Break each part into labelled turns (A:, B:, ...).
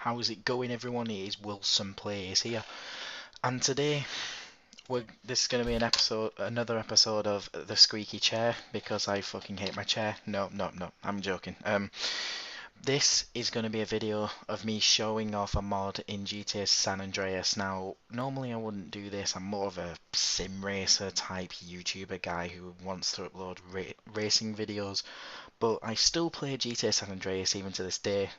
A: How is it going, everyone? It is Wilson Plays here, and today this is going to be another episode of the squeaky chair because I fucking hate my chair. No, I'm joking. This is going to be a video of me showing off a mod in GTA San Andreas. Now, normally I wouldn't do this. I'm more of a sim racer type YouTuber guy who wants to upload racing videos, but I still play GTA San Andreas even to this day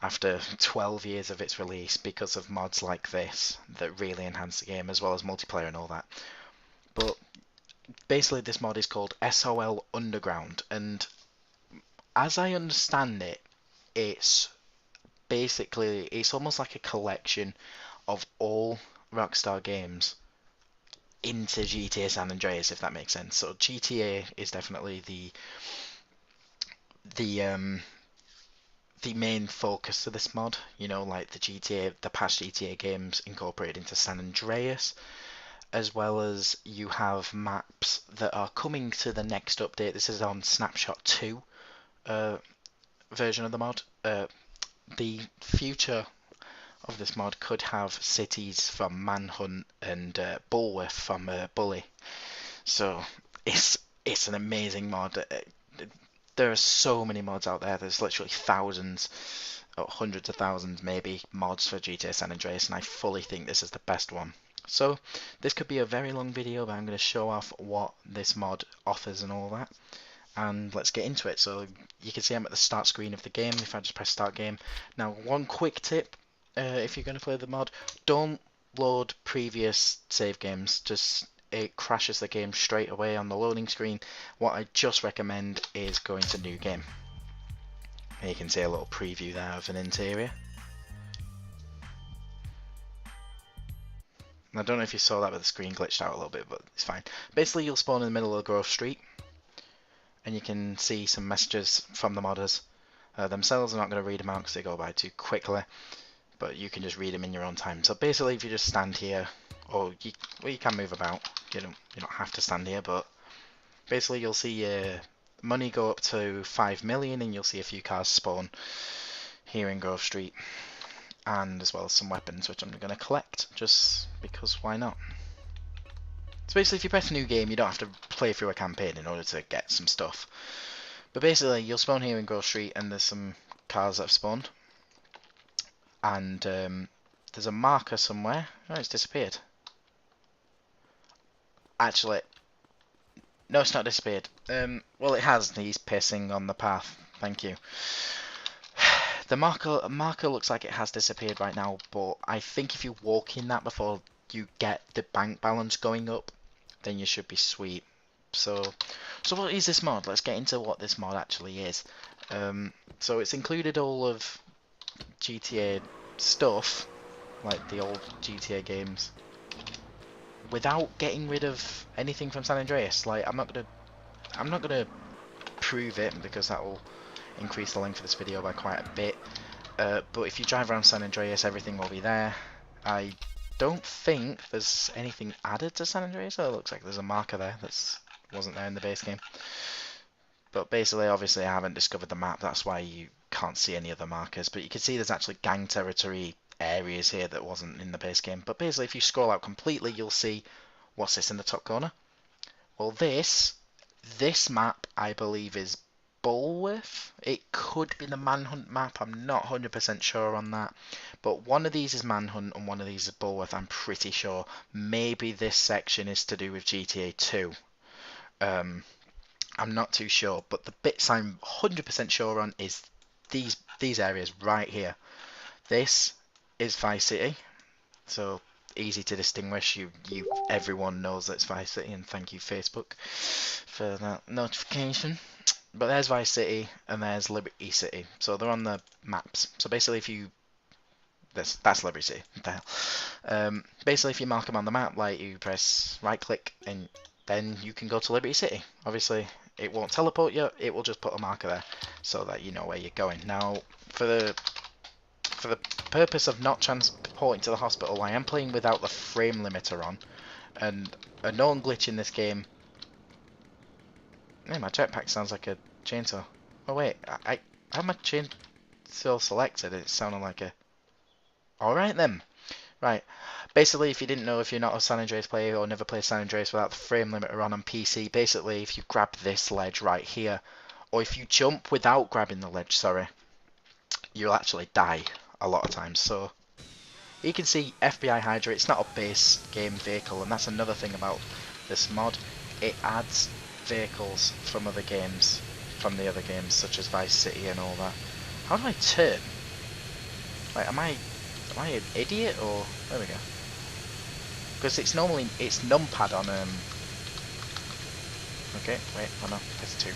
A: after 12 years of its release because of mods like this that really enhance the game as well as multiplayer and all that. But basically this mod is called SOL Underground, and as I understand it, it's it's almost like a collection of all Rockstar games into GTA San Andreas, if that makes sense. So GTA is definitely the the main focus of this mod, like the past GTA games incorporated into San Andreas, as well as you have maps that are coming to the next update. This is on Snapshot 2 version of the mod. The future of this mod could have cities from Manhunt and Bullworth from Bully. So it's an amazing mod. There are so many mods out there. There's literally thousands, or hundreds of thousands maybe, mods for GTA San Andreas, and I fully think this is the best one. So this could be a very long video, but I'm going to show off what this mod offers and all that. And let's get into it. So you can see I'm at the start screen of the game if I just press start game. Now, one quick tip, if you're going to play the mod, don't load previous save games. It crashes the game straight away on the loading screen. What I just recommend is going to new game. And you can see a little preview there of an interior. I don't know if you saw that, but the screen glitched out a little bit, but it's fine. Basically, you'll spawn in the middle of Grove Street, and you can see some messages from the modders. Themselves, I'm not going to read them out because they go by too quickly, but you can just read them in your own time. So basically, if you just stand here, or you can move about. You don't have to stand here, but basically you'll see money go up to 5 million, and you'll see a few cars spawn here in Grove Street, and as well as some weapons, which I'm going to collect just because why not. So basically, if you press new game, you don't have to play through a campaign in order to get some stuff. But basically, you'll spawn here in Grove Street, and there's some cars that have spawned, and there's a marker somewhere. Oh, it's disappeared. Actually, no, it's not disappeared. Well, it has. He's pissing on the path. Thank you. The marker looks like it has disappeared right now, but I think if you walk in that before you get the bank balance going up, then you should be sweet. So what is this mod? Let's get into what this mod actually is. So it's included all of GTA stuff, like the old GTA games, without getting rid of anything from San Andreas. Like I'm not gonna prove it because that will increase the length of this video by quite a bit. But if you drive around San Andreas, everything will be there. I don't think there's anything added to San Andreas. Oh, it looks like there's a marker there that wasn't there in the base game. But basically, obviously, I haven't discovered the map. That's why you can't see any other markers. But you can see there's actually gang territory areas here that wasn't in the base game. But basically, if you scroll out completely, you'll see what's this in the top corner. Well, this map, I believe, is Bullworth. It could be the Manhunt map. I'm not 100% sure on that. But one of these is Manhunt and one of these is Bullworth. I'm pretty sure. Maybe this section is to do with GTA 2. I'm not too sure. But the bits I'm 100% sure on is these areas right here. This is Vice City. So easy to distinguish. Everyone knows that it's Vice City, and thank you Facebook for that notification. But there's Vice City and there's Liberty City, so they're on the maps. So basically, that's Liberty City. What the hell? Basically, if you mark them on the map, like you press right click, and then you can go to Liberty City. Obviously, it won't teleport you; it will just put a marker there so that you know where you're going. Now, for the purpose of not transporting to the hospital, I am playing without the frame limiter on, and a known glitch in this game. Yeah, my jetpack sounds like a chainsaw. Oh wait, I have my chainsaw selected. It sounded like a Alright then. Right. Basically, if you didn't know, if you're not a San Andreas player or never played San Andreas without the frame limiter on PC, basically if you grab this ledge right here, or if you jump without grabbing the ledge, sorry, you'll actually die a lot of times. So you can see FBI Hydra, it's not a base game vehicle, and that's another thing about this mod. It adds vehicles from other games, from the other games, such as Vice City and all that. How do I turn? Like, am I an idiot, or... There we go. Because it's numpad on Okay, wait, oh no, there's two.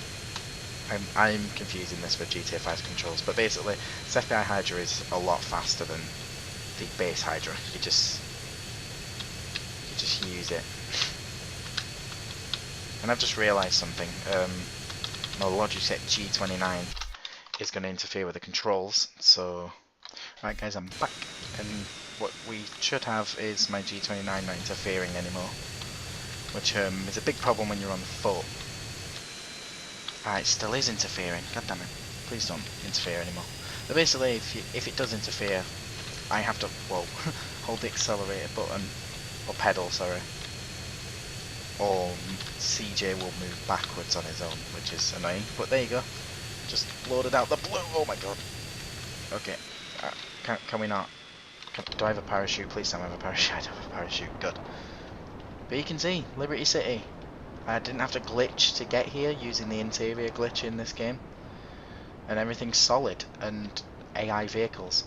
A: I'm confusing this with GTA 5 controls, but basically, FBI Hydra is a lot faster than the base Hydra. You just use it. And I've just realised something. My Logitech G29 is going to interfere with the controls. So, right guys, I'm back, and what we should have is my G29 not interfering anymore, which is a big problem when you're on foot. It still is interfering. God damn it! Please don't interfere anymore. But basically, if it does interfere, I have to hold the accelerator button or pedal, sorry, or CJ will move backwards on his own, which is annoying. But there you go. Just loaded out the blue. Oh my god. Okay. Can we not? Do I have a parachute? Please don't have a parachute. I don't have a parachute. Good. But you can see Liberty City. I didn't have to glitch to get here using the interior glitch in this game, and everything's solid and AI vehicles.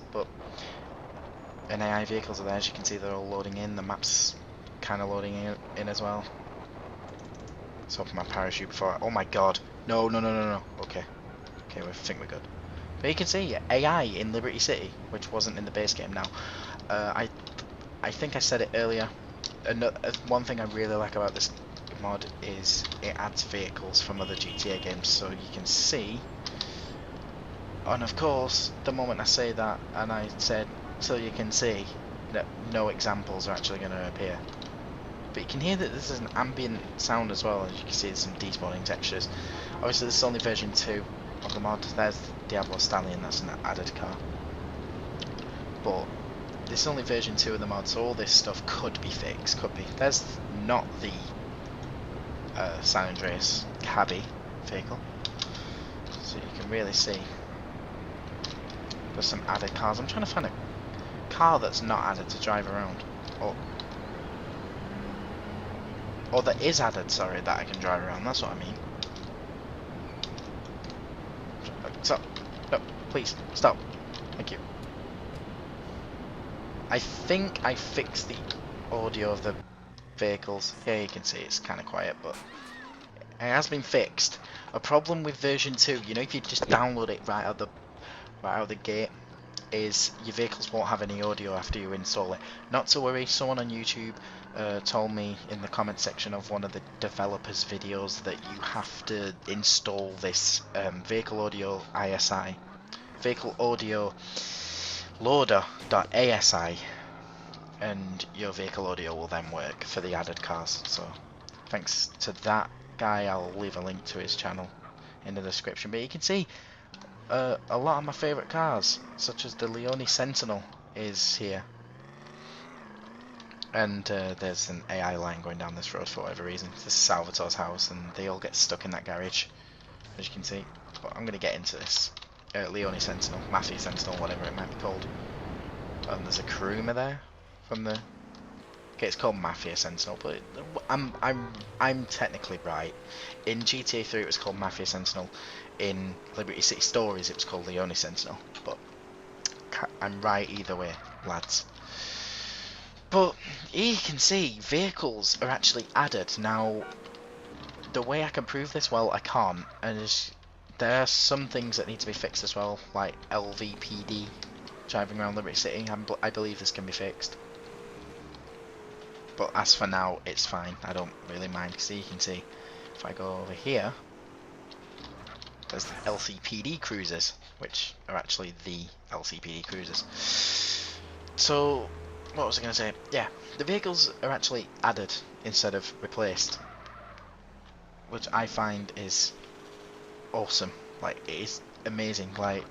A: And AI vehicles are there, as you can see. They're all loading in. The map's kind of loading in as well. Let's open my parachute before. Oh my god! No! Okay, we think we're good. But you can see AI in Liberty City, which wasn't in the base game. Now, I think I said it earlier. One thing I really like about this mod is it adds vehicles from other GTA games, so you can see. And of course, the moment I say that, and I said, so you can see that no examples are actually going to appear. But you can hear that this is an ambient sound as well. As you can see, there's some despawning textures. Obviously, this is only version 2 of the mod. There's Diablo Stallion, that's an added car. But this is only version 2 of the mod, so all this stuff could be fixed, could be. There's not the San Andreas cabby vehicle, so you can really see there's some added cars. I'm trying to find a car that's not added to drive around, or that is added, sorry, that I can drive around. That's what I mean. Stop. No, please, stop. Thank you. I think I fixed the audio of the vehicles. Here you can see it's kind of quiet, but it has been fixed. A problem with version 2, you know, if you just download it right out of the gate, is your vehicles won't have any audio after you install it. Not to worry, someone on YouTube told me in the comment section of one of the developers' videos that you have to install this vehicle audio ISI, vehicle audio loader.asi, and your vehicle audio will then work for the added cars. So thanks to that guy, I'll leave a link to his channel in the description. But you can see a lot of my favourite cars, such as the Leone Sentinel, is here. And there's an AI line going down this road for whatever reason. This is Salvatore's house, and they all get stuck in that garage, as you can see. But I'm going to get into this Leone Sentinel, Mafia Sentinel, whatever it might be called. And there's a Kuruma there from the. Okay, it's called Mafia Sentinel, but I'm technically right. In GTA 3 it was called Mafia Sentinel. In Liberty City Stories it was called Leone Sentinel. But I'm right either way, lads. But you can see vehicles are actually added. Now, the way I can prove this, well, I can't. And there are some things that need to be fixed as well, like LVPD, driving around Liberty City. I believe this can be fixed. But as for now, it's fine. I don't really mind. See, you can see, if I go over here, there's the LCPD cruisers, which are actually the LCPD cruisers. So, what was I going to say? Yeah, the vehicles are actually added instead of replaced, which I find is awesome. Like, it is amazing. Like,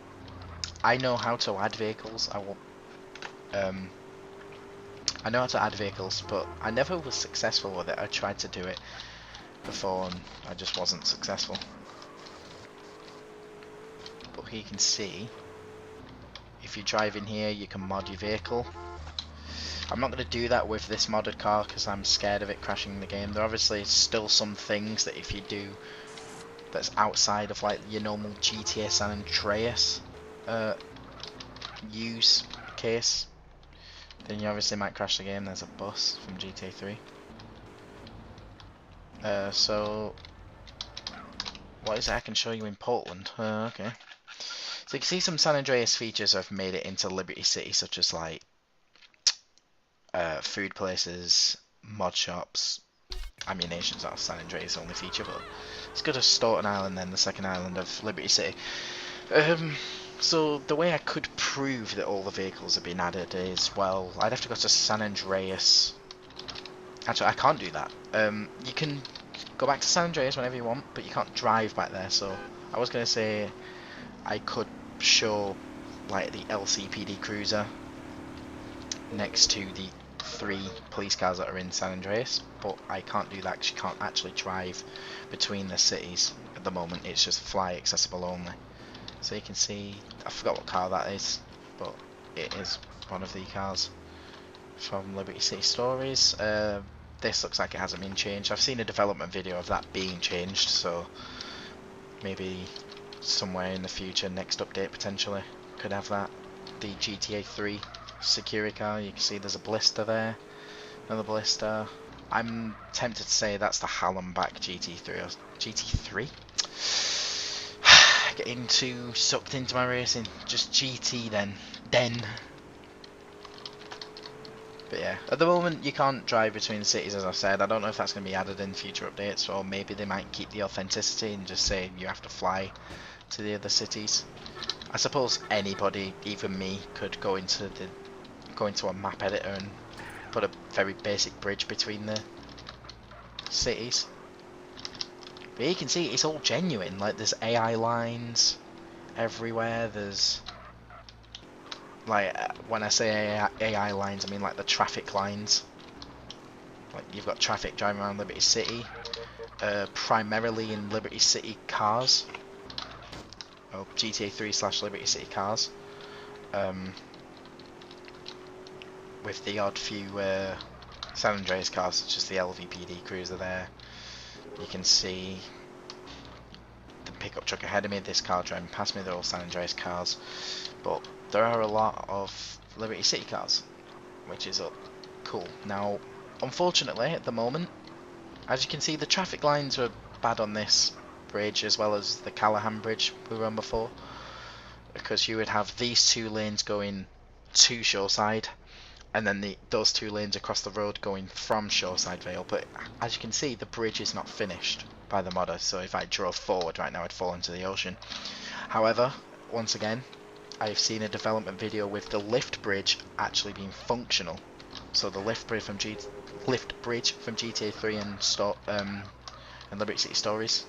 A: I know how to add vehicles. I know how to add vehicles, but I never was successful with it. I tried to do it before and I just wasn't successful. But here you can see, if you drive in here, you can mod your vehicle. I'm not going to do that with this modded car because I'm scared of it crashing the game. There are obviously still some things that if you do that's outside of like your normal GTA San Andreas use case, then you obviously might crash the game. There's a bus from GTA 3. So what is it I can show you in Portland? Okay. So you can see some San Andreas features have made it into Liberty City, such as like food places, mod shops, ammunition's not a San Andreas only feature, but it's good as Staunton Island, then the second island of Liberty City. So the way I could prove that all the vehicles have been added is, well, I'd have to go to San Andreas. Actually, I can't do that. You can go back to San Andreas whenever you want, but you can't drive back there. So I was going to say I could show like the LCPD cruiser next to the 3 police cars that are in San Andreas, but I can't do that because you can't actually drive between the cities at the moment. It's just fly accessible only. So you can see, I forgot what car that is, but it is one of the cars from Liberty City Stories. This looks like it hasn't been changed. I've seen a development video of that being changed, so maybe somewhere in the future, next update potentially, could have that. The GTA 3 security car, you can see there's a blister there, another blister. I'm tempted to say that's the Hallenbach GT3 or GT3. Getting too sucked into my racing, just GT then. But yeah, at the moment you can't drive between the cities, as I said. I don't know if that's going to be added in future updates, or maybe they might keep the authenticity and just say you have to fly to the other cities. I suppose anybody, even me, could go into a map editor and put a very basic bridge between the cities. But you can see it's all genuine. Like there's AI lines everywhere. There's like when I say AI lines, I mean like the traffic lines. Like you've got traffic driving around Liberty City, primarily in Liberty City cars. Oh, GTA 3 / Liberty City cars. With the odd few San Andreas cars, such as the LVPD cruiser there. You can see the pickup truck ahead of me, this car driving past me, they're all San Andreas cars. But there are a lot of Liberty City cars, which is cool. Now, unfortunately, at the moment, as you can see, the traffic lines were bad on this bridge, as well as the Callahan Bridge we were on before. Because you would have these 2 lanes going to Shoreside, and then those 2 lanes across the road going from Shoreside Vale. But as you can see, the bridge is not finished by the modder, so if I drove forward right now I'd fall into the ocean. However, once again, I've seen a development video with the lift bridge actually being functional. So the lift bridge from GTA 3 and Liberty City Stories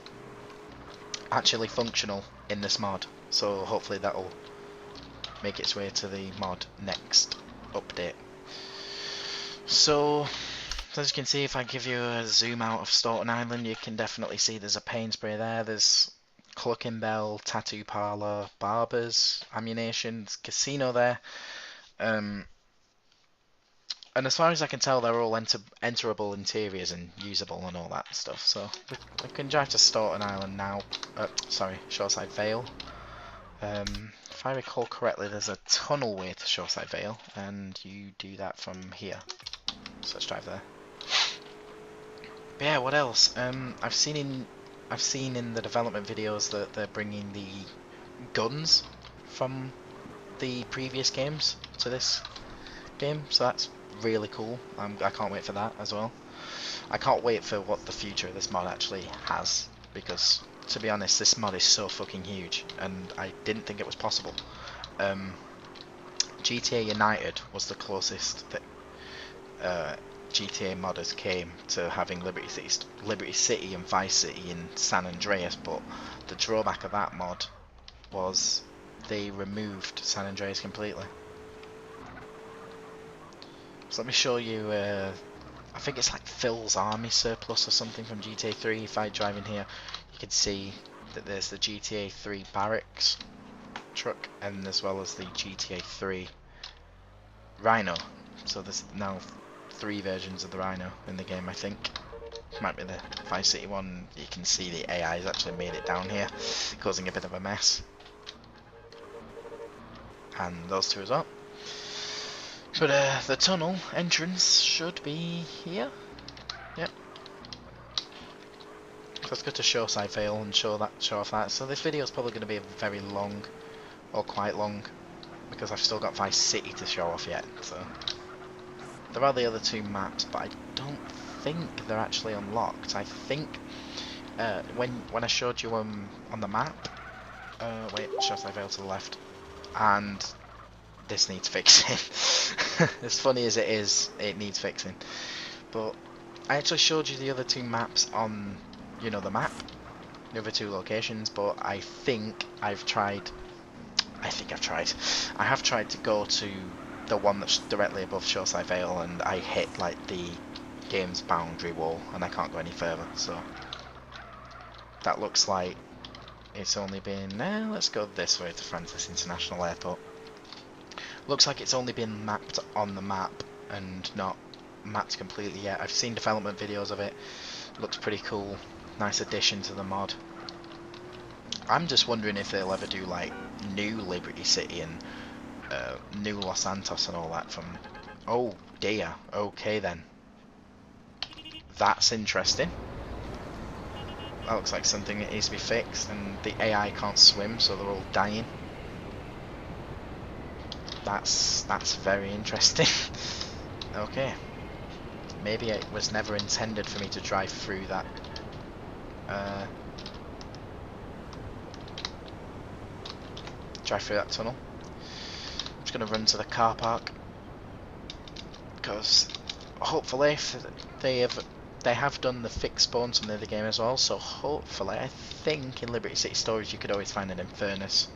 A: actually functional in this mod. So hopefully that'll make its way to the mod next update. So as you can see, if I give you a zoom out of Staunton Island, you can definitely see there's a paint spray there, there's Clucking Bell, Tattoo Parlour, Barbers, Ammunition, Casino there. And as far as I can tell, they're all enterable interiors and usable and all that stuff. So we can drive to Staunton Island now. Sorry, Shoreside Vale. If I recall correctly, there's a tunnel way to Shoreside Vale, and you do that from here. So let's drive there. But yeah, what else? I've seen in the development videos that they're bringing the guns from the previous games to this game, so that's really cool. I can't wait for that as well. I can't wait for what the future of this mod actually has, because to be honest, this mod is so fucking huge, and I didn't think it was possible. GTA United was the closest that GTA modders came to having Liberty City and Vice City in San Andreas, but the drawback of that mod was they removed San Andreas completely. So let me show you, I think it's like Phil's Army Surplus or something from GTA 3. If I drive in here, you can see that there's the GTA 3 barracks truck, and as well as the GTA 3 Rhino. So there's now 3 versions of the Rhino in the game, I think. Might be the Vice City one. You can see the AI has actually made it down here, causing a bit of a mess. And those two as well. But the tunnel entrance should be here. Yep. So let's go to Shoreside Vale and show off that. So this video is probably going to be very long, or quite long, because I've still got Vice City to show off yet. So there are the other 2 maps, but I don't think they're actually unlocked. I think when I showed you on the map, wait, Shoreside Vale to the left, and this needs fixing. As funny as it is, it needs fixing. But I actually showed you the other 2 maps on, you know, the map, the other 2 locations, but I have tried to go to the one that's directly above Shoreside Vale, and I hit like the game's boundary wall and I can't go any further. So that looks like it's only been, let's go this way to Francis International Airport. Looks like it's only been mapped on the map and not mapped completely yet. I've seen development videos of it. Looks pretty cool. Nice addition to the mod. I'm just wondering if they'll ever do like new Liberty City and new Los Santos and all that from... Oh dear. Okay then. That's interesting. That looks like something that needs to be fixed, and the AI can't swim, so they're all dying. That's very interesting. Okay. Maybe it was never intended for me to drive through that. Drive through that tunnel. I'm just gonna run to the car park, because hopefully they have done the fixed spawns from the other game as well. So hopefully, I think in Liberty City Stories you could always find an Infernus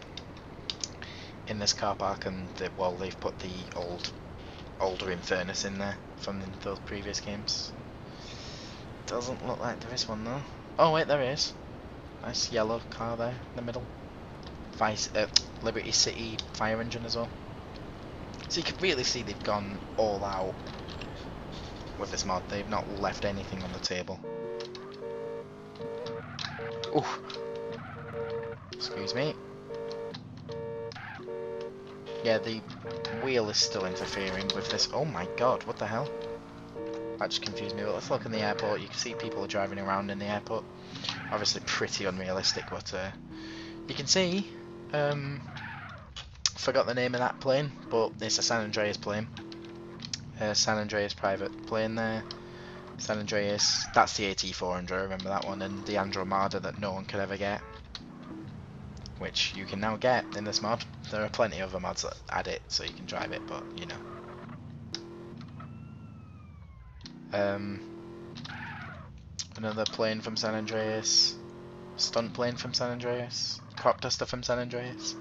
A: in this car park, and they've put the older Infernus in there from those previous games. Doesn't look like there is one though. Oh wait, there is. Nice yellow car there in the middle. Liberty City fire engine as well. So you can really see they've gone all out with this mod. They've not left anything on the table. Ooh. Excuse me. Yeah, the wheel is still interfering with this. Oh my god, what the hell? That just confused me. But let's look in the airport. You can see people are driving around in the airport. Obviously pretty unrealistic, but you can see, forgot the name of that plane, but it's a San Andreas plane. San Andreas private plane there. San Andreas, that's the AT400, I remember that one, and the Andromeda that no one could ever get, which you can now get in this mod. There are plenty of other mods that add it so you can drive it, but you know. Another plane from San Andreas, stunt plane from San Andreas, crop duster from San Andreas.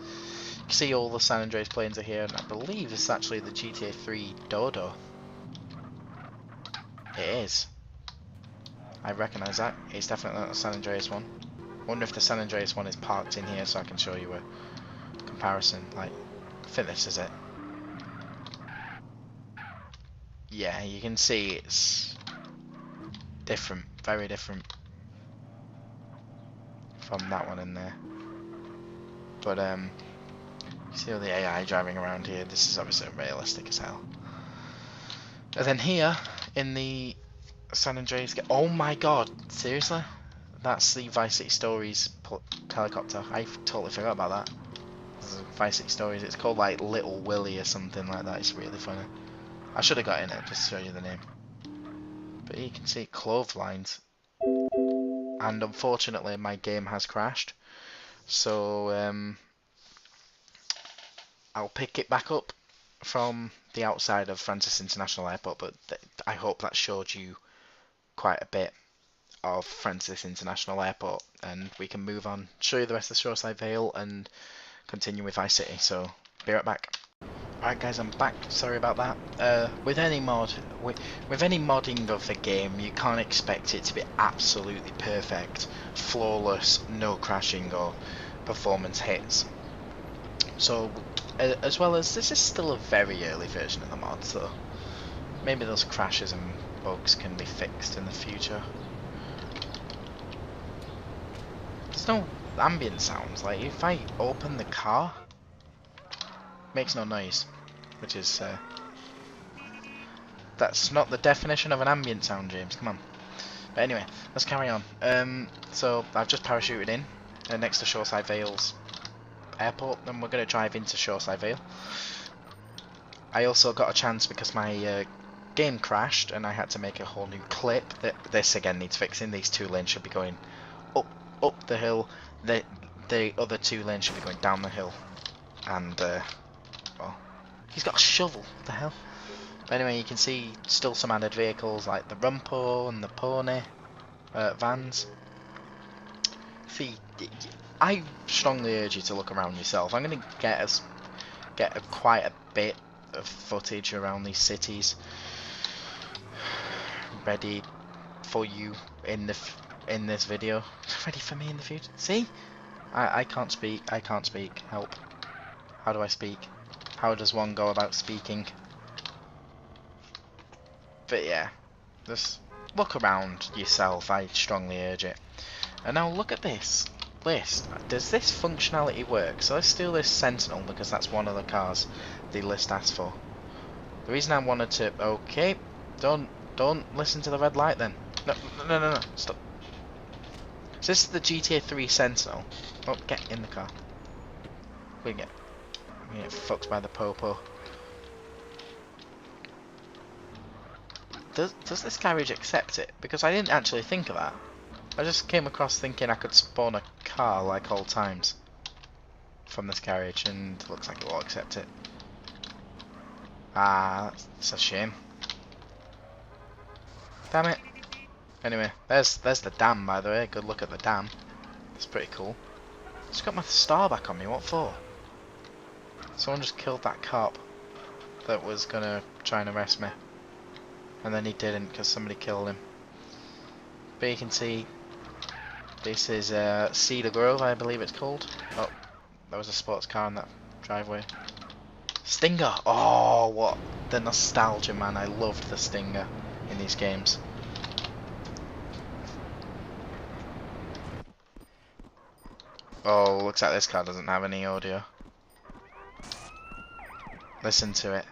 A: You can see all the San Andreas planes are here, and I believe it's actually the GTA 3 Dodo. It is. I recognise that. It's definitely not the San Andreas one. Wonder if the San Andreas one is parked in here so I can show you a comparison. Like, I think this is it. Yeah, you can see it's different, very different from that one in there. But you see all the AI driving around here. This is obviously realistic as hell. And then here in the San Andreas, oh my god, seriously? That's the Vice City Stories helicopter. I totally forgot about that. This is Vice City Stories. It's called like Little Willie or something like that. It's really funny. I should have got in it just to show you the name. But you can see clotheslines. And unfortunately my game has crashed. So I'll pick it back up from the outside of Francis International Airport, but I hope that showed you quite a bit of Francis International Airport, and we can move on, show you the rest of Shoreside Vale and continue with Vice City. So be right back. Alright guys, I'm back. Sorry about that. With any with any modding of the game, you can't expect it to be absolutely perfect, flawless, no crashing or performance hits. So, as well as this is still a very early version of the mod, so maybe those crashes and bugs can be fixed in the future. There's no ambient sounds. Like if I open the car, it makes no noise, which is that's not the definition of an ambient sound, James. Come on. But anyway, let's carry on. So I've just parachuted in next to Shoreside Vale's airport, and we're going to drive into Shoreside Vale. I also got a chance because my game crashed, and I had to make a whole new clip. This again needs fixing. These two lanes should be going up the hill. The other two lanes should be going down the hill. And well, he's got a shovel. What the hell? But anyway, you can see still some added vehicles like the Rumpo and the Pony vans. See, I strongly urge you to look around yourself. I'm going to get quite a bit of footage around these cities ready for you in this video. Ready for me in the future. See, I can't speak. I can't speak. Help. How do I speak? How does one go about speaking? But yeah, just look around yourself, I strongly urge it. And now look at this list. Does this functionality work? So let's do this Sentinel because that's one of the cars the list asks for. The reason I wanted to... Okay, don't listen to the red light then. No, stop. So this is the GTA 3 Sentinel. Oh, get in the car. We get fucked by the popo. Does this carriage accept it? Because I didn't actually think of that. I just came across thinking I could spawn a car like old times from this carriage, and it looks like it will accept it. Ah, that's a shame. Damn it. Anyway, there's the dam, by the way. Good look at the dam. It's pretty cool. Just got my star back on me. What for? Someone just killed that cop that was gonna try and arrest me. And then he didn't because somebody killed him. But you can see this is Cedar Grove, I believe it's called. Oh, there was a sports car in that driveway. Stinger! Oh, what? The nostalgia, man. I loved the Stinger in these games. Oh, looks like this car doesn't have any audio. Listen to it.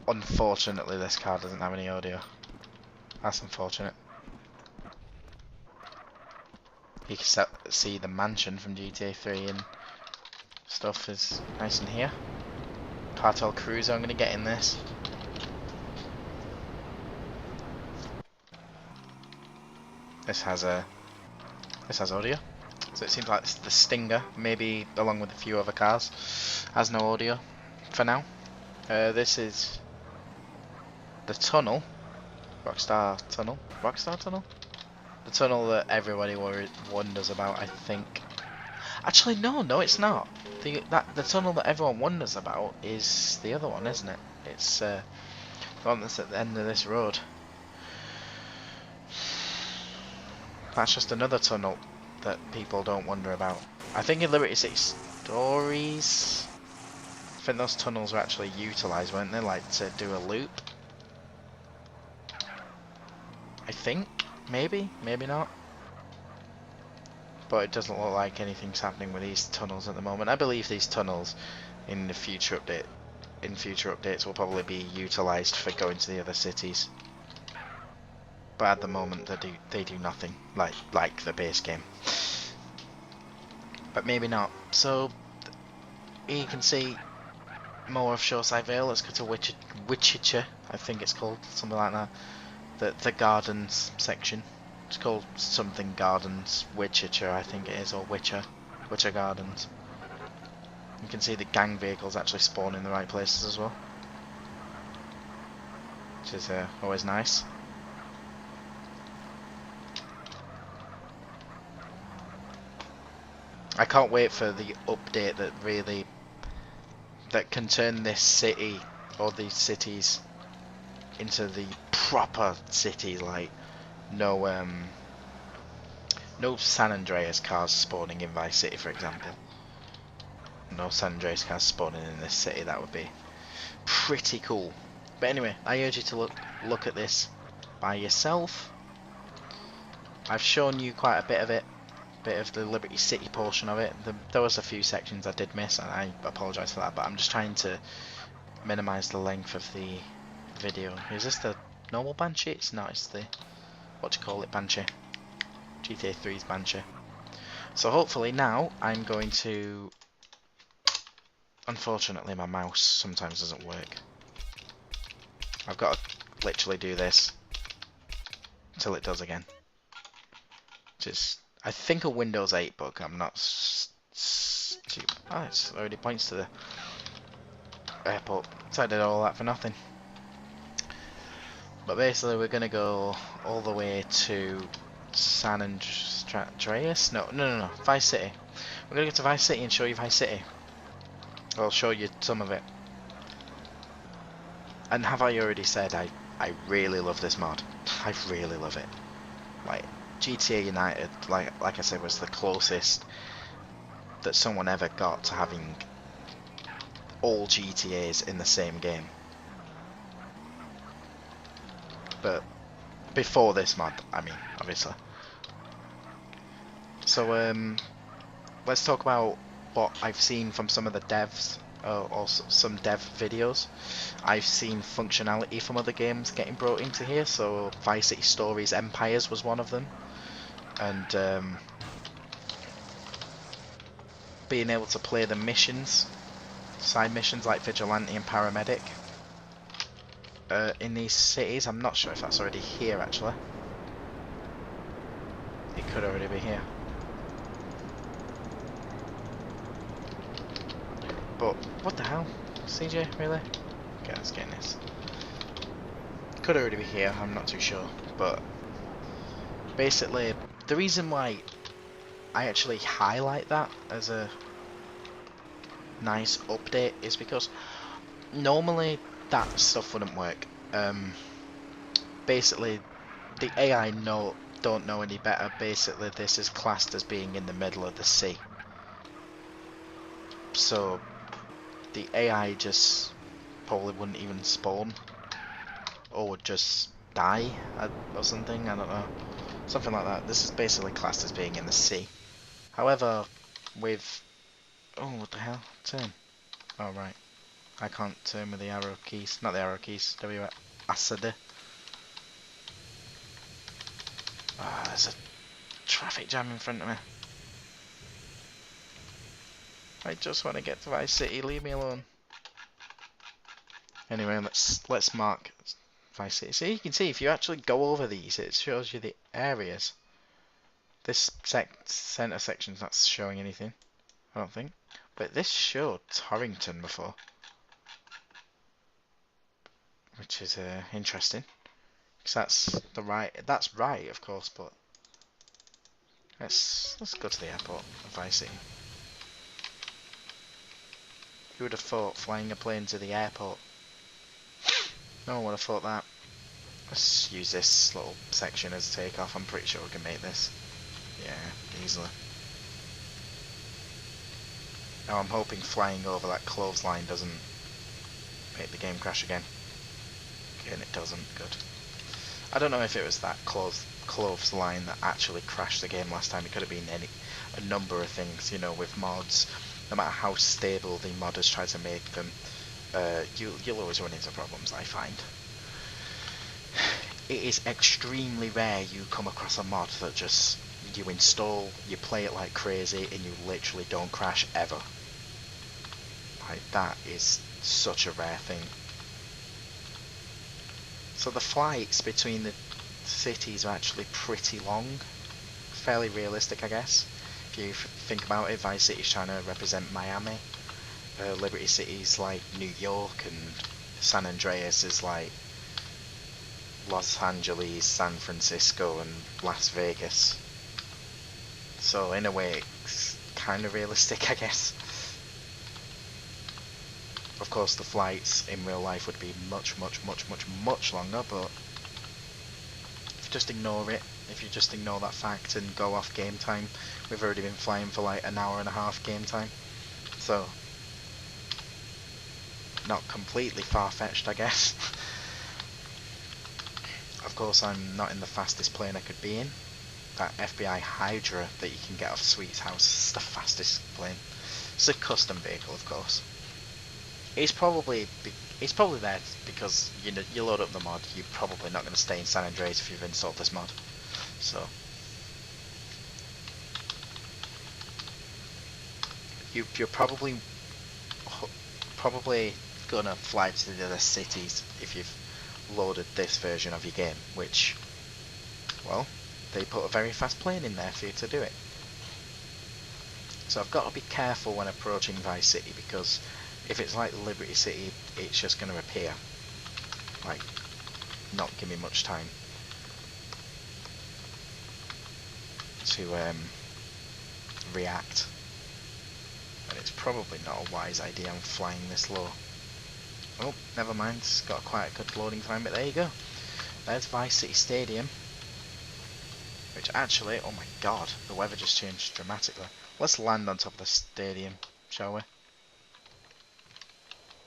A: Unfortunately, this car doesn't have any audio. That's unfortunate. You can see the mansion from GTA 3 and stuff is nice in here. Cartel Cruiser, I'm going to get in this. This has audio. So it seems like the Stinger, maybe along with a few other cars, has no audio for now. This is the tunnel, Rockstar Tunnel, the tunnel that everybody wonders about. I think. Actually, no, it's not. The tunnel that everyone wonders about is the other one, isn't it? It's the one that's at the end of this road. That's just another tunnel that people don't wonder about. I think in Liberty City Stories, I think those tunnels were actually utilised, weren't they? Like to do a loop. I think, maybe not. But it doesn't look like anything's happening with these tunnels at the moment. I believe these tunnels in the future updates will probably be utilised for going to the other cities. But at the moment they do nothing like the base game. But maybe not. So here you can see more of Shoreside Vale. Let's go to Wichita, I think it's called, something like that. The gardens section. It's called something Gardens, Wichita I think it is, or Witcher Gardens. You can see the gang vehicles actually spawn in the right places as well, which is always nice. I can't wait for the update that can turn this city or these cities into the proper city, like no San Andreas cars spawning in Vice City, for example. No San Andreas cars spawning in this city. That would be pretty cool. But anyway, I urge you to look at this by yourself. I've shown you quite a bit of it, bit of the Liberty City portion of it. There was a few sections I did miss, and I apologise for that. But I'm just trying to minimise the length of the video. Is this the normal Banshee? It's not. It's the what do you call it, Banshee? GTA 3's Banshee. So hopefully now I'm going to. Unfortunately, my mouse sometimes doesn't work. I've got to literally do this until it does again. Which is, I think, a Windows 8 bug. I'm not stupid. Oh, it already points to the airport. So I did all that for nothing. But basically, we're going to go all the way to San Andreas? No. Vice City. We're going to go to Vice City and show you Vice City. I'll show you some of it. And have I already said I really love this mod? I really love it. Like, GTA United, like I said, was the closest that someone ever got to having all GTAs in the same game. But before this mod, I mean, obviously. So let's talk about what I've seen from some of the devs, or some dev videos. I've seen functionality from other games getting brought into here. So Vice City Stories Empires was one of them. And being able to play the missions, side missions like Vigilante and Paramedic in these cities. I'm not sure if that's already here actually. It could already be here. But what the hell? CJ, really? Okay, let's get in this. Could already be here, I'm not too sure. But basically, the reason why I actually highlight that as a nice update is because normally that stuff wouldn't work. Basically, the AI don't know any better. Basically, this is classed as being in the middle of the sea. So the AI just probably wouldn't even spawn, or would just die or something. I don't know, something like that. This is basically classed as being in the sea. However, with what the hell? Turn. Oh right, I can't turn with the arrow keys. Not the arrow keys. WASD. Ah, there's a traffic jam in front of me. I just want to get to Vice City. Leave me alone. Anyway, let's mark Vice City. So you can see if you actually go over these, it shows you the areas. This center section's not showing anything, I don't think. But this showed Torrington before, which is interesting. Because that's right, of course. But let's go to the airport of Vice City. Who would have thought flying a plane to the airport? No one would have thought that. Let's use this little section as takeoff. I'm pretty sure we can make this. Yeah, easily. Now I'm hoping flying over that clothesline doesn't make the game crash again. Okay, and it doesn't. Good. I don't know if it was that clothesline that actually crashed the game last time. It could have been a number of things, you know, with mods. No matter how stable the modders try to make them, you'll always run into problems, I find. It is extremely rare you come across a mod that just, you install, you play it like crazy, and you literally don't crash ever. Like, that is such a rare thing. So the flights between the cities are actually pretty long. Fairly realistic, I guess. If you think about it, Vice City's trying to represent Miami. Liberty City's like New York, and San Andreas is like Los Angeles, San Francisco, and Las Vegas. So in a way, it's kind of realistic, I guess. Of course, the flights in real life would be much, much, much, much, much longer, but if you just ignore it, if you just ignore that fact and go off game time, we've already been flying for like an hour and a half game time. So, not completely far-fetched, I guess. Of course, I'm not in the fastest plane I could be in. That FBI Hydra that you can get off Sweet's house is the fastest plane. It's a custom vehicle, of course. It's probably there because you load up the mod. You're probably not going to stay in San Andreas if you've installed this mod. So you're probably gonna fly to the other cities if you've loaded this version of your game, which, well, they put a very fast plane in there for you to do it. So I've got to be careful when approaching Vice City, because if it's like Liberty City, it's just going to appear. Like, not give me much time to react. And it's probably not a wise idea I'm flying this low. Oh, never mind, it's got quite a good loading time, but there you go. There's Vice City Stadium. Which actually, oh my god, the weather just changed dramatically. Let's land on top of the stadium, shall we?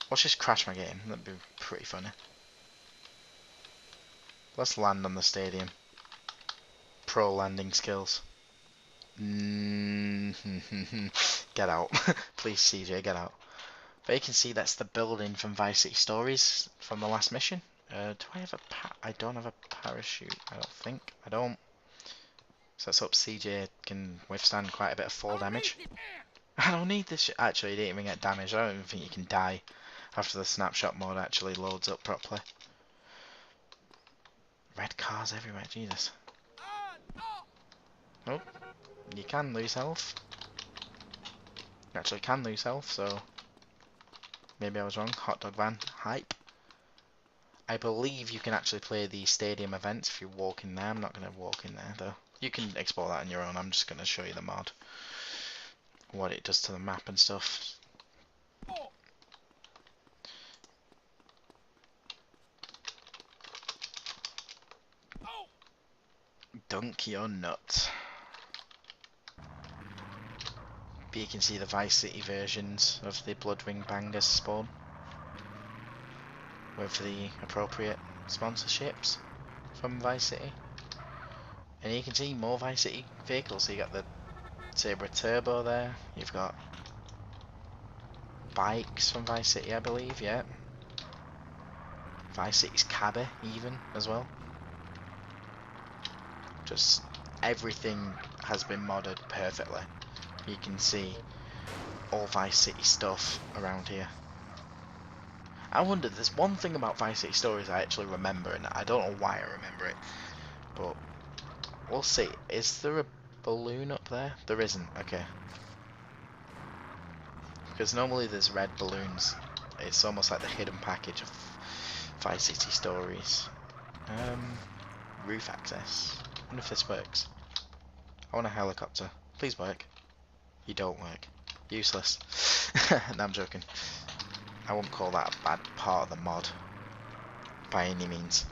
A: Let's just crash my game, that'd be pretty funny. Let's land on the stadium. Pro landing skills. Get out. Please, CJ, get out. But you can see that's the building from Vice City Stories from the last mission. Do I have I don't have a parachute, I don't think. I don't. So let's hope CJ can withstand quite a bit of fall damage. I don't need this shit. Actually, he didn't even get damaged. I don't even think you can die after the snapshot mode actually loads up properly. Red cars everywhere, Jesus. Oh, you can lose health. You actually can lose health, so maybe I was wrong. Hot dog van, hype. I believe you can actually play the stadium events if you walk in there. I'm not going to walk in there though. You can explore that on your own. I'm just going to show you the mod. What it does to the map and stuff. Dunk your nut. But you can see the Vice City versions of the Bloodwing Bangers spawn. With the appropriate sponsorships from Vice City. And you can see more Vice City vehicles. So you got the Sabre Turbo there. You've got bikes from Vice City, I believe, yeah. Vice City's Cabby even as well. Just everything has been modded perfectly. You can see all Vice City stuff around here. I wonder, there's one thing about Vice City Stories I actually remember, and I don't know why I remember it, but we'll see. Is there a balloon up there? There isn't, okay. Because normally there's red balloons. It's almost like the hidden package of Vice City Stories. Roof access. I wonder if this works. I want a helicopter. Please work. You don't work. Useless. No, I'm joking. I won't call that a bad part of the mod. By any means.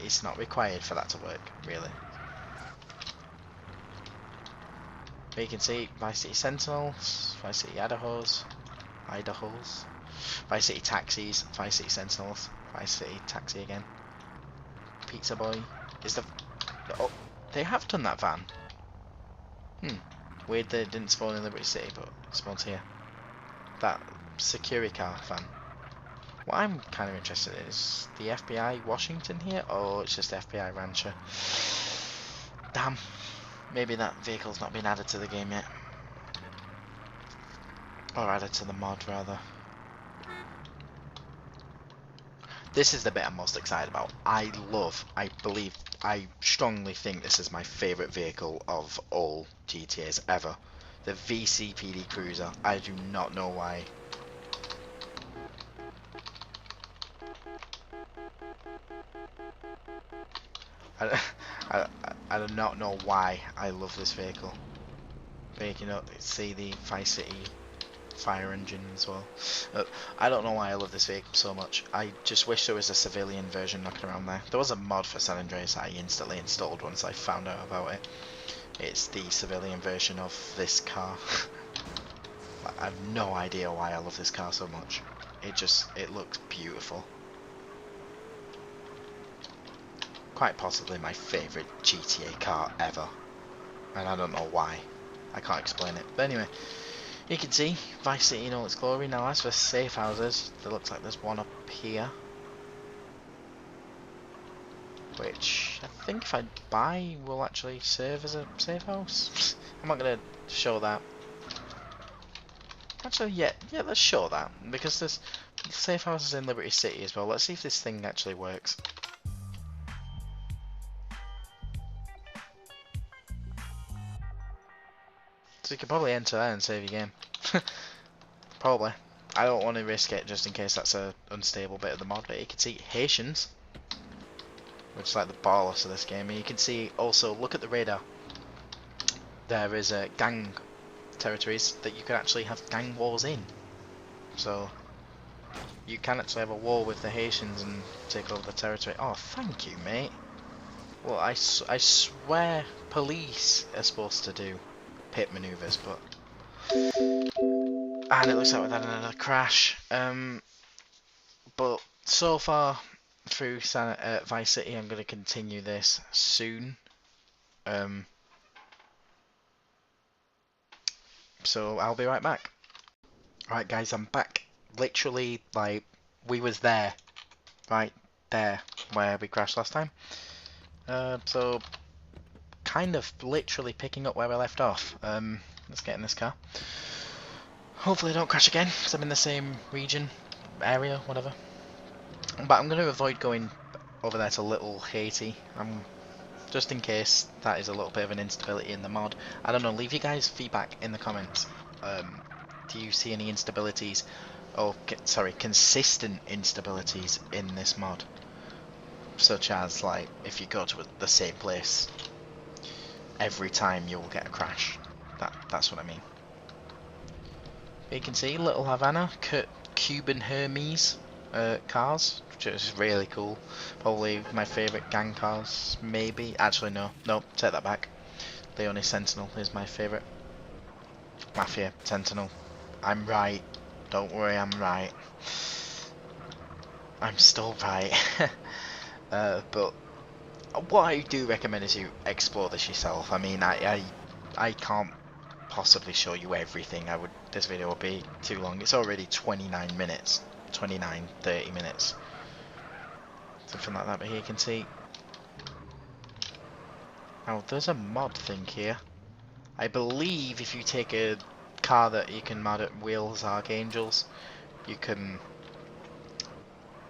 A: It's not required for that to work, really. But you can see Vice City Sentinels, Vice City Idahos, Vice City Taxis, Vice City Sentinels, Vice City Taxi again. Pizza Boy. Oh, they have done that van. Weird that it didn't spawn in Liberty City, but it spawns here. That security car van. What I'm kind of interested in is the FBI Washington here, or it's just FBI Rancher. Damn. Maybe that vehicle's not been added to the game yet. Or added to the mod, rather. This is the bit I'm most excited about. I strongly think this is my favourite vehicle of all GTAs ever. The VCPD Cruiser. I do not know why. I do not know why I love this vehicle. where you can see the Vice City fire engine as well. I don't know why I love this vehicle so much. I just wish there was a civilian version knocking around there. There was a mod for San Andreas that I instantly installed once I found out about it. It's the civilian version of this car. I have no idea why I love this car so much. It looks beautiful. Quite possibly my favourite GTA car ever. And I don't know why. I can't explain it. But anyway, you can see Vice City in all its glory. Now as for safe houses, there looks like there's one up here. Which I think if I buy will actually serve as a safe house. I'm not going to show that. Actually, yeah, let's show that. Because there's safe houses in Liberty City as well. Let's see if this thing actually works. So you can probably enter there and save your game. Probably. I don't want to risk it just in case that's a unstable bit of the mod, but you can see Haitians, which is like the boss of this game, and you can see also, look at the radar. There is gang territories that you can actually have gang wars in. So you can actually have a war with the Haitians and take over the territory. Oh, thank you, mate. Well, I swear police are supposed to do pit maneuvers, but... And it looks like we've had another crash. But so far through Vice City, I'm going to continue this soon. So I'll be right back. Right, guys, I'm back. Literally, like, we was there. Right there, where we crashed last time. So, kind of literally picking up where we left off. Let's get in this car. Hopefully I don't crash again, because I'm in the same region, area, whatever. But I'm going to avoid going over there to Little Haiti. Just in case that is a little bit of an instability in the mod. I don't know, leave you guys feedback in the comments. Do you see any instabilities, or sorry, consistent instabilities in this mod? Such as, like, if you go to the same place every time you will get a crash. That's what I mean. You can see Little Havana, Cuban Hermes cars, which is really cool. Probably my favourite gang cars, maybe. Actually, no, take that back. Leone Sentinel is my favourite. Mafia Sentinel. I'm right. Don't worry, I'm right. I'm still right. But what I do recommend is you explore this yourself. I mean, I can't possibly show you everything. This video will be too long. It's already 29 minutes. 30 minutes. Something like that, but here you can see. Oh, there's a mod thing here. I believe if you take a car that you can mod at Wheels Archangels, you can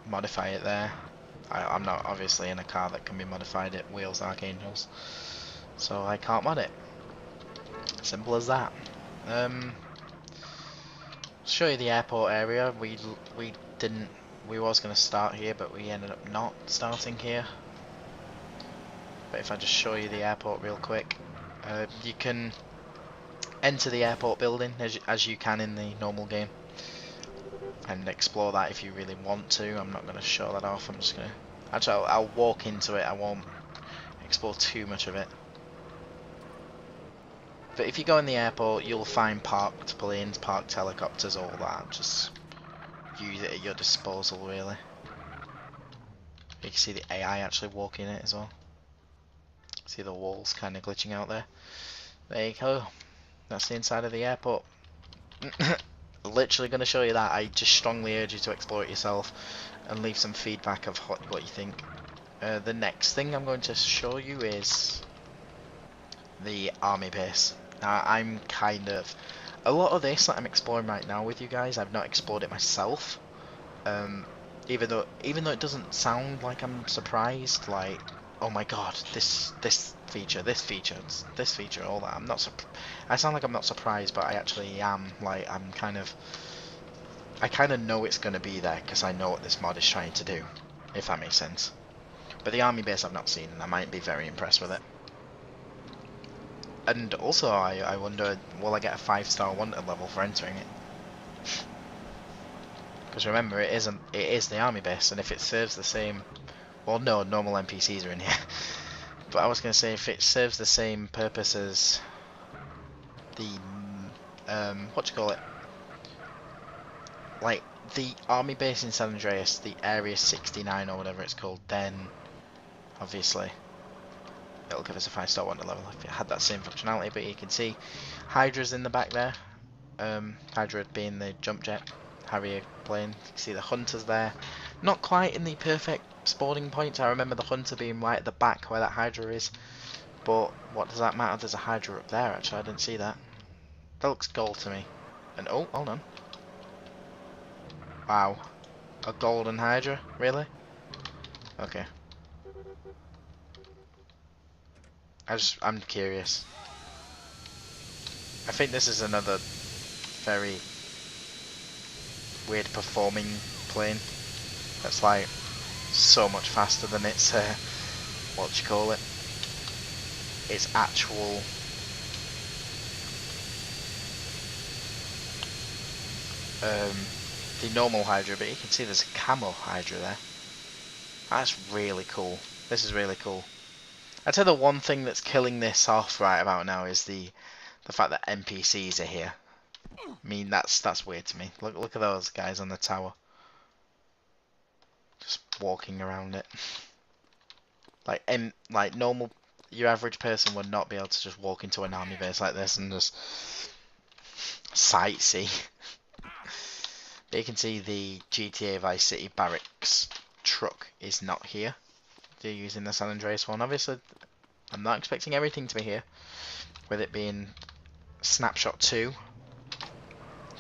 A: modify it there. I'm not obviously in a car that can be modified at Wheels Archangels, so I can't mod it. Simple as that. Show you the airport area. We was going to start here, but we ended up not starting here. But if I just show you the airport real quick, you can enter the airport building as you can in the normal game, and explore that if you really want to. I'm not going to show that off. I'm just going to... Actually, I'll walk into it. I won't explore too much of it. But if you go in the airport, you'll find parked planes, parked helicopters, all that. Just use it at your disposal, really. You can see the AI actually walking it as well. See the walls kind of glitching out there. There you go. That's the inside of the airport. Literally going to show you that. I just strongly urge you to explore it yourself and leave some feedback of what you think. The next thing I'm going to show you is the army base. Now, I'm kind of... A lot of this that I'm exploring right now with you guys, I've not explored it myself. Even though it doesn't sound like I'm surprised, like, oh my god, this feature, all that. I'm not I sound like I'm not surprised, but I actually am. Like, I kind of know it's going to be there because I know what this mod is trying to do, if that makes sense. But the army base I've not seen, and I might be very impressed with it. And also, I wonder, will I get a 5-star wanted level for entering it? Because remember, it is the army base, and if it serves the same, well, no, normal NPCs are in here. But I was going to say, if it serves the same purpose as the what do you call it? Like the army base in San Andreas, the Area 69 or whatever it's called, then obviously it'll give us a 5-star wonder level if it had that same functionality. But you can see Hydra's in the back there. Hydra being the jump jet, Harrier plane. You can see the Hunter's there. Not quite in the perfect spawning point. I remember the Hunter being right at the back where that Hydra is. But what does that matter? There's a Hydra up there actually. I didn't see that. That looks gold to me. And oh, hold on. Wow. A golden Hydra? Really? Okay. I'm curious. I think this is another very weird performing plane. That's like so much faster than its what do you call it? Its actual the normal Hydra, but you can see there's a camo Hydra there. That's really cool. This is really cool. I'd say the one thing that's killing this off right about now is the fact that NPCs are here. I mean, that's weird to me. Look at those guys on the tower, just walking around it. Like normal, your average person would not be able to just walk into an army base like this and just sightsee. But you can see the GTA Vice City barracks truck is not here. They're using the San Andreas one. Obviously, I'm not expecting everything to be here, with it being Snapshot 2,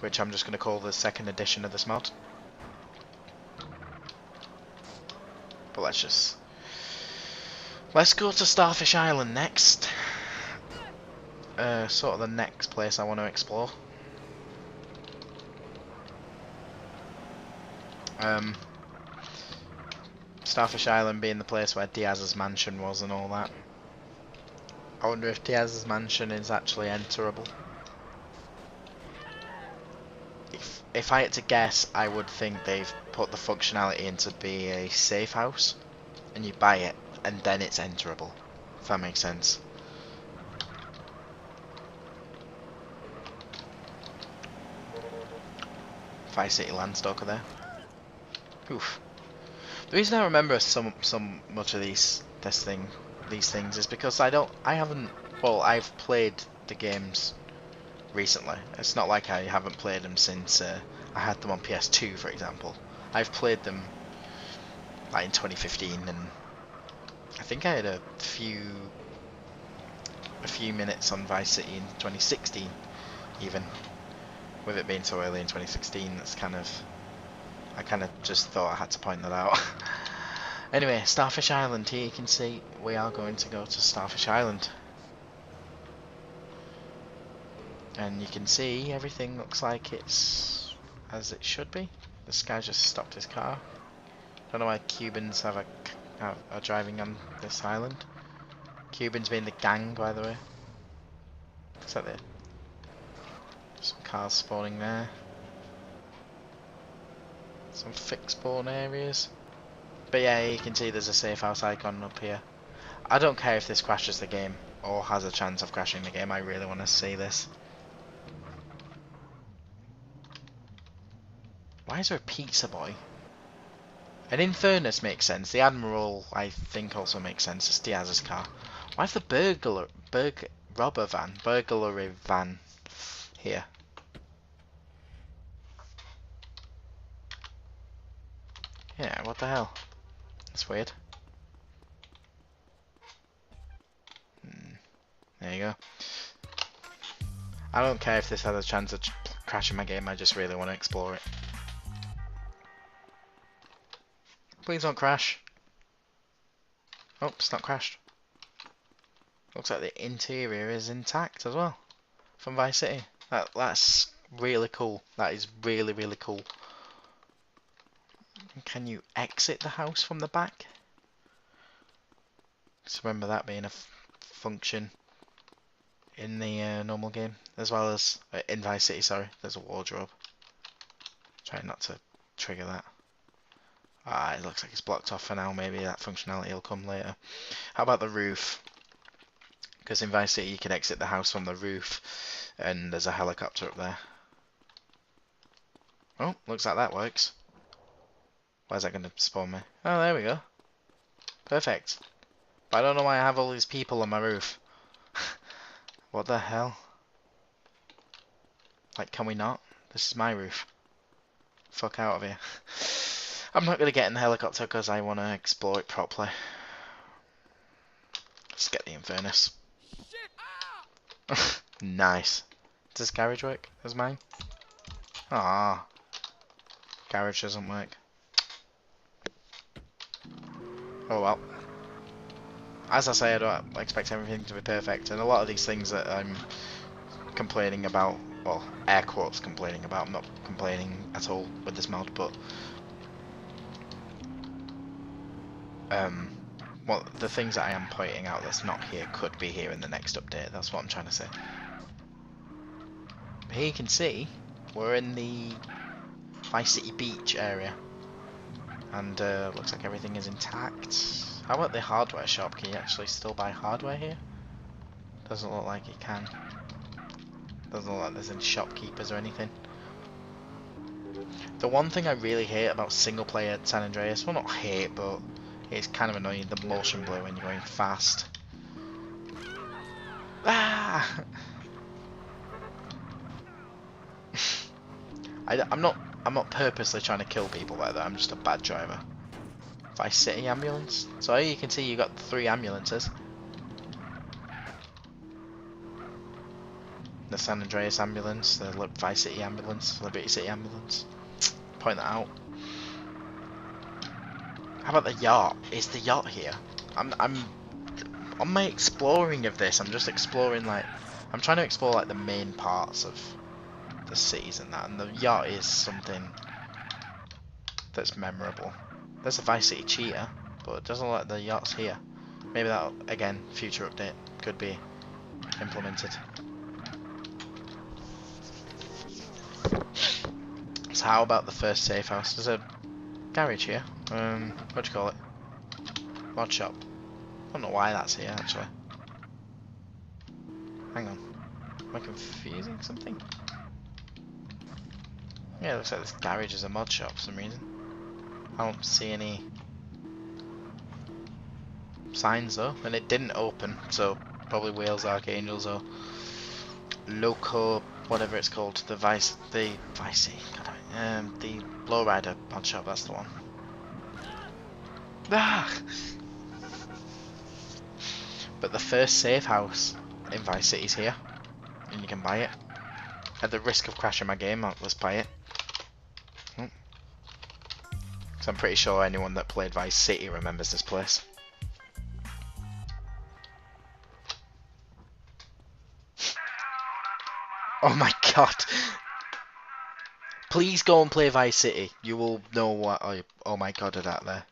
A: which I'm just going to call the second edition of this mod. But let's go to Starfish Island next. Sort of the next place I want to explore. Starfish Island being the place where Diaz's mansion was and all that. I wonder if Diaz's mansion is actually enterable. If I had to guess, I would think they've put the functionality in to be a safe house, and you buy it, and then it's enterable. If that makes sense. Vice City Landstalker there. Oof. The reason I remember much of these things is because I've played the games recently. It's not like I haven't played them since I had them on PS2, for example. I've played them like in 2015, and I think I had a few minutes on Vice City in 2016, even. With it being so early in 2016, I kind of just thought I had to point that out. Anyway, Starfish Island. Here you can see we are going to go to Starfish Island. And you can see everything looks like it's as it should be. This guy just stopped his car. Don't know why Cubans are driving on this island. Cubans being the gang, by the way. Looks like there. Some cars spawning there. Some fixed spawn areas. But yeah, you can see there's a safe house icon up here. I don't care if this crashes the game or has a chance of crashing the game. I really want to see this. Why is there a pizza boy? And Infernus makes sense. The Admiral, I think, also makes sense. It's Diaz's car. Why is the burglary van here? Yeah, what the hell? That's weird. There you go. I don't care if this has a chance of crashing my game. I just really want to explore it. Please don't crash. Oh, it's not crashed. Looks like the interior is intact as well. From Vice City. That's really cool. That is really, really cool. Can you exit the house from the back? Just remember that being a function in the normal game, as well as in Vice City. Sorry, there's a wardrobe. Try not to trigger that. Ah, it looks like it's blocked off for now. Maybe that functionality will come later. How about the roof? Because in Vice City you can exit the house from the roof, and there's a helicopter up there. Oh, looks like that works. Where's that going to spawn me? Oh, there we go. Perfect. But I don't know why I have all these people on my roof. What the hell? Like, can we not? This is my roof. Fuck out of here. I'm not going to get in the helicopter because I want to explore it properly. Let's get the Infernus. Nice. Does garage work? Does mine? Ah, garage doesn't work. Oh well. As I say, I don't expect everything to be perfect, and a lot of these things that I'm complaining about, well, air quotes complaining about, I'm not complaining at all with this mod, but well, the things that I am pointing out that's not here could be here in the next update. That's what I'm trying to say. Here you can see we're in the Vice City Beach area, and looks like everything is intact. How about the hardware shop? Can you actually still buy hardware here? Doesn't look like you can. Doesn't look like there's any shopkeepers or anything. The one thing I really hate about single player San Andreas, well not hate, but it's kind of annoying, the motion blur when you're going fast. Ah! I'm not purposely trying to kill people like that. I'm just a bad driver. Vice City ambulance. So here you can see you got 3 ambulances. The San Andreas ambulance, the Vice City ambulance, Liberty City ambulance. Point that out. How about the yacht? Is the yacht here? I'm on my exploring of this. I'm just exploring, like, I'm trying to explore like the main parts of the cities and that, and the yacht is something that's memorable. There's a Vice City cheetah, but it doesn't look like the yacht's here. Maybe that, again, future update could be implemented. So how about the first safe house? There's a garage here. What do you call it? Mod shop. I don't know why that's here actually. Hang on. Am I confusing something? Yeah, it looks like this garage is a mod shop for some reason. I don't see any signs though, and it didn't open, so probably Wales Archangels or Loco, whatever it's called, the Vice City, the Lowrider mod shop, that's the one. Ah! But the first safe house in Vice City's here, and you can buy it. At the risk of crashing my game, let's buy it. So I'm pretty sure anyone that played Vice City remembers this place. Oh my god! Please go and play Vice City. You will know what oh my god, are that there.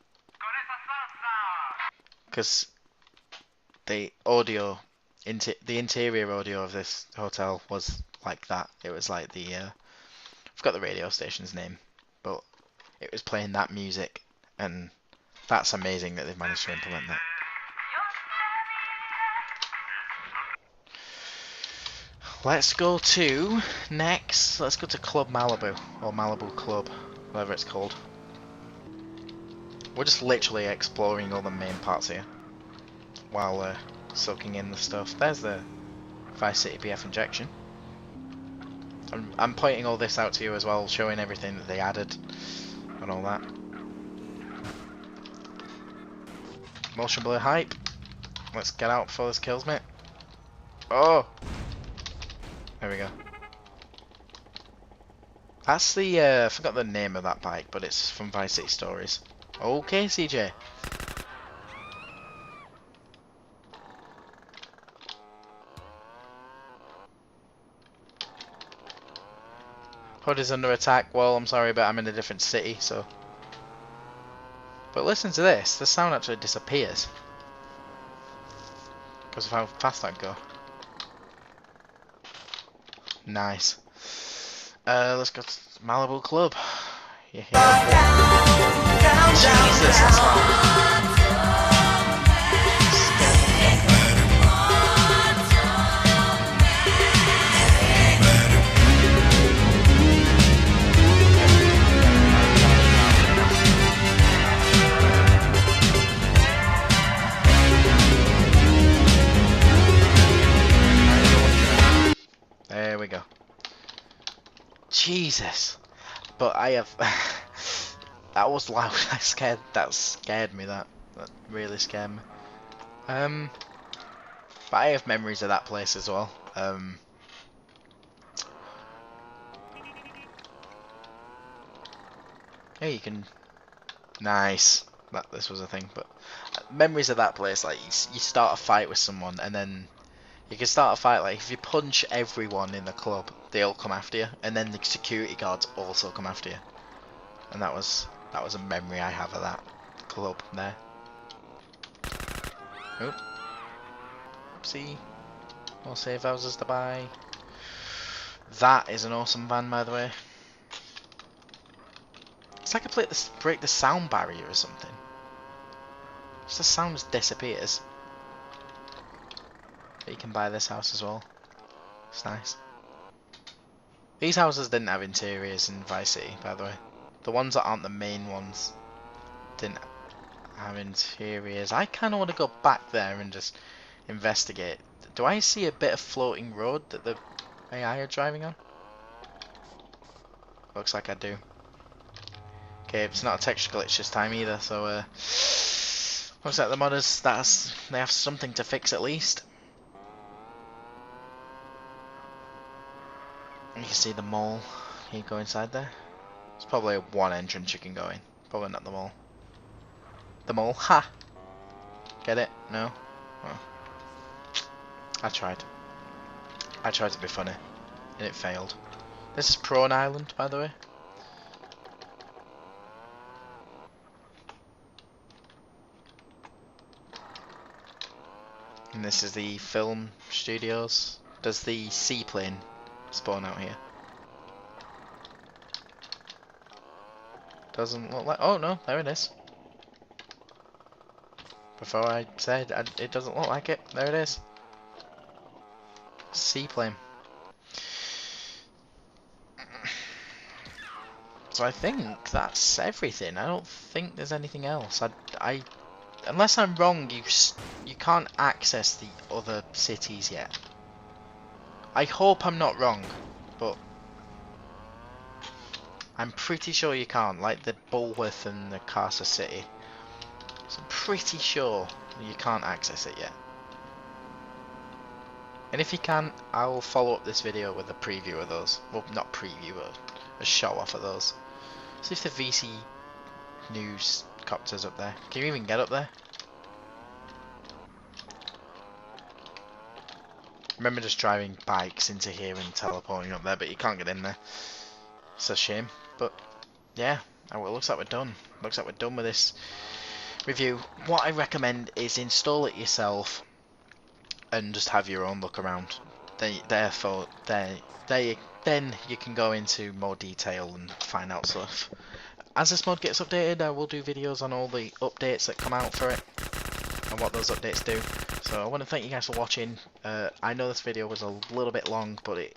A: Because the audio, the interior audio of this hotel was like that. It was like the, I forgot the radio station's name, but it was playing that music, and that's amazing that they've managed to implement that. Let's go to next. Let's go to Club Malibu, or Malibu Club, whatever it's called. We're just literally exploring all the main parts here while soaking in the stuff. There's the Vice City BF injection. I'm pointing all this out to you as well, showing everything that they added and all that. Motion blur hype. Let's get out before this kills me. Oh! There we go. That's the, I forgot the name of that bike, but it's from Vice City Stories. Okay, CJ. HUD is under attack. Well, I'm sorry, but I'm in a different city, so. But listen to this. The sound actually disappears because of how fast I go. Nice. Let's go to Malibu Club. You hear Jesus, that's loud. There we go. Jesus. But I have... that was loud. That scared me, that really scared me. But I have memories of that place as well. Yeah, you can... Nice. This was a thing, but... memories of that place, like, you start a fight with someone, and then... You can start a fight, like, if you punch everyone in the club, they all come after you, and then the security guards also come after you. And that was a memory I have of that club there. Oop. Oopsie. More safe houses to buy. That is an awesome van, by the way. It's like I break the sound barrier or something. Just the sound just disappears. But you can buy this house as well. It's nice. These houses didn't have interiors in Vice City, by the way. The ones that aren't the main ones didn't have interiors. I kind of want to go back there and just investigate. Do I see a bit of floating road that the AI are driving on? Looks like I do. Okay, it's not a texture glitch this time either, so looks like the modders, they have something to fix at least. You can see the mall. Can you go inside there? It's probably one entrance you can go in. Probably not the mall. The mall? Ha! Get it? No? Oh. I tried. I tried to be funny. And it failed. This is Prawn Island, by the way. And this is the film studios. Does the seaplane spawn out here? Doesn't look like... Oh no, there it is. Before I said it doesn't look like it. There it is. Seaplane. So I think that's everything. I don't think there's anything else. Unless I'm wrong, you can't access the other cities yet. I hope I'm not wrong, but I'm pretty sure you can't, like the Bulworth and the Casa City. So I'm pretty sure you can't access it yet. And if you can, I'll follow up this video with a preview of those. Well, not preview, but a show off of those. See if the VC News copter's up there. Can you even get up there? I remember just driving bikes into here and teleporting up there, but you can't get in there. It's a shame, but yeah, well, it looks like we're done. Looks like we're done with this review. What I recommend is install it yourself and just have your own look around. Then you can go into more detail and find out stuff. As this mod gets updated, I will do videos on all the updates that come out for it and what those updates do. So I want to thank you guys for watching. I know this video was a little bit long, but it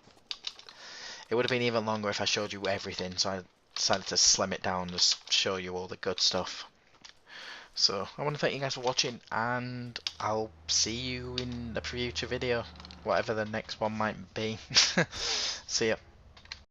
A: would have been even longer if I showed you everything, so I decided to slim it down, just show you all the good stuff. So I want to thank you guys for watching, and I'll see you in the future video, whatever the next one might be. See ya.